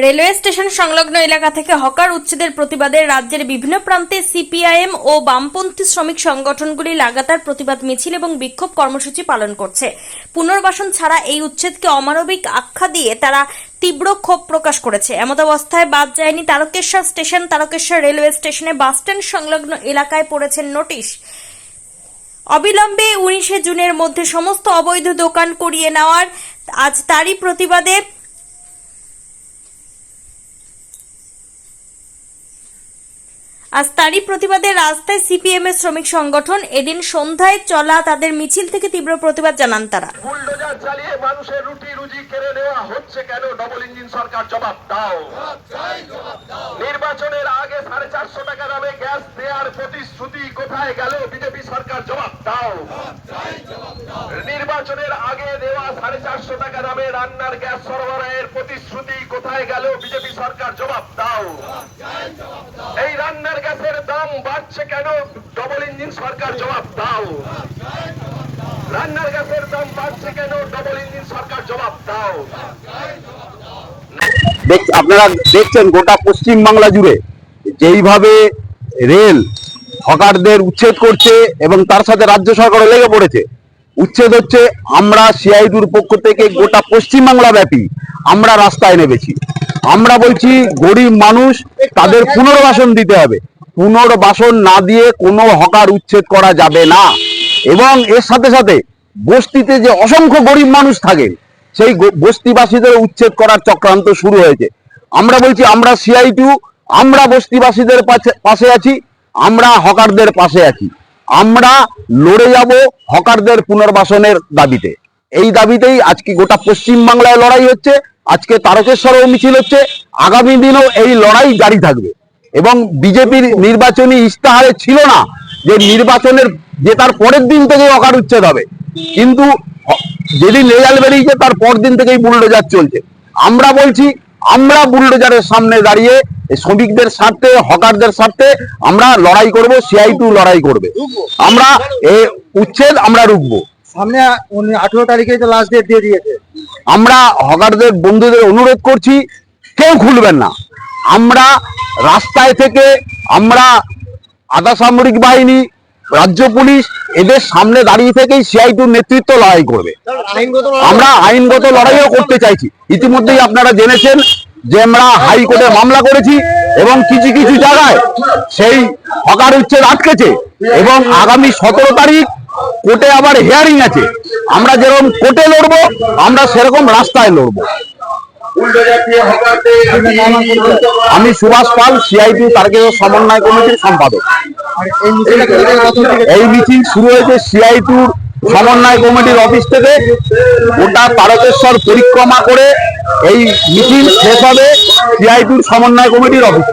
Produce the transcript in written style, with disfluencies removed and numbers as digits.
Railway station সংলগ্ন এলাকা থেকে হকার উচ্ছেদের প্রতিবাদে রাজ্যের বিভিন্ন প্রান্তে সিপিআইএম ও বামপন্থী শ্রমিক সংগঠনগুলি লাগাতার প্রতিবাদ মিছিল এবং বিক্ষোভ কর্মসূচি পালন করছে। পুনর্বাসন ছাড়া এই উচ্ছেদকে অমানবিক আখ্যা দিয়ে তারা তীব্র ক্ষোভ প্রকাশ করেছে। এমতাবস্থায় বাদ যায়নি তারকেশ্বর স্টেশন। তারকেশ্বর রেলওয়ে স্টেশনে বাসস্ট্যান্ড সংলগ্ন এলাকায় পড়েছে নোটিশ। অবিলম্বে 19 জুনের মধ্যে সমস্ত অবৈধ দোকান করিয়ে নেওয়ার আজ তারই প্রতিবাদে রাস্তায় সিপিএম এর শ্রমিক সংগঠন এদিন সন্ধ্যায় চলা তাদের মিছিল থেকে তীব্র প্রতিবাদ জানান তারা। বুলডোজার চালিয়ে মানুষের রুটি রুজি কেড়ে নেওয়া হচ্ছে কেন? ডবল ইঞ্জিন সরকার জবাব দাও। নির্বাচনের আগে 450 টাকা দামে গ্যাস দেওয়ার প্রতিশ্রুতি কোথায় গেল? বিজেপি সরকার জবাব দাও। নির্বাচনের আগে দেওয়া 450 টাকা দামে রান্নার গ্যাস সরবরাহের প্রতিশ্রুতি কোথায় গেল? বিজেপি সরকার জবাব দাও। এই রান্নার গ্যাসের দাম বাড়ছে কেন? ডবল ইঞ্জিন সরকার জবাব দাও। রান্নার গ্যাসের দাম বাড়ছে কেন? ডবল ইঞ্জিন সরকার জবাব দাও। আপনারা দেখছেন গোটা পশ্চিম বাংলা জুড়ে যেইভাবে রেল হকারদের উচ্ছেদ করছে এবং তার সাথে রাজ্য সরকারও লেগে পড়েছে। উচ্ছেদ হচ্ছে, আমরা সিআইটির পক্ষ থেকে গোটা পশ্চিম বাংলা ব্যাপী আমরা রাস্তায় নেমেছি। আমরা বলছি গরিব মানুষ, তাদের পুনর্বাসন দিতে হবে। পুনর্বাসন না দিয়ে কোনো হকার উচ্ছেদ করা যাবে না। এবং এর সাথে সাথে বস্তিতে যে অসংখ্য গরিব মানুষ থাকে, সেই বস্তিবাসীদের উচ্ছেদ করার চক্রান্ত শুরু হয়েছে। আমরা বলছি, আমরা সিআইটি, আমরা বস্তিবাসীদের পাশে আছি, আমরা হকারদের পাশে আছি। আমরা লড়ে যাব হকারদের পুনর্বাসনের দাবিতে। এই দাবিতেই আজকে গোটা পশ্চিম বাংলায় লড়াই হচ্ছে। আজকে তারকেশ্বরেও মিছিল হচ্ছে। আগামী দিনও এই লড়াই জারি থাকবে। এবং বিজেপির নির্বাচনী ইস্তাহারে ছিল না যে নির্বাচনের জেতার পরের দিন থেকেই হকার উচ্ছেদ হবে, কিন্তু যেদিন রেজাল্ট বেরিয়েছে তার পর দিন থেকেই বুলডোজার চলছে। আমরা বলছি, আমরা বুলডোজারের সামনে দাঁড়িয়ে শ্রমিকদের স্বার্থে, হকারদের স্বার্থে আমরা লড়াই করব। সিআইটি লড়াই করবে। আমরা এই উচ্ছেদ আমরা রুখবো। সামনে 18 তারিখে তো লাস্ট ডেট দিয়ে দিয়েছে। আমরা হকারদের বন্ধুদের অনুরোধ করছি, কেউ খুলবেন না। আমরা রাস্তায় থেকে আমরা আধা সামরিক বাহিনী, রাজ্য পুলিশ এদের সামনে দাঁড়িয়ে থেকেই সিআইটির নেতৃত্ব লড়াই করবে। আমরা আইনগত লড়াইও করতে চাইছি। ইতিমধ্যেই আপনারা জেনেছেন যে আমরা হাইকোর্টে মামলা করেছি এবং কিছু কিছু জায়গায় সেই হকার উচ্ছেদ আটকেছে এবং আগামী 17 তারিখ কোর্টে আবার হিয়ারিং আছে। আমরা যেরকম কোর্টে লড়বো, আমরা সেরকম রাস্তায় লড়বো। আমি সুভাষ পাল, সিআইটি তারকেশ্বর সমন্বয় কমিটির সম্পাদক। এই মিছিল শুরু হয়েছে সিআইটির সমন্বয় কমিটির অফিস থেকে। গোটা তারকেশ্বর পরিক্রমা করে এই মিছিল শেষ হবে সিআইটির সমন্বয় কমিটির অফিস।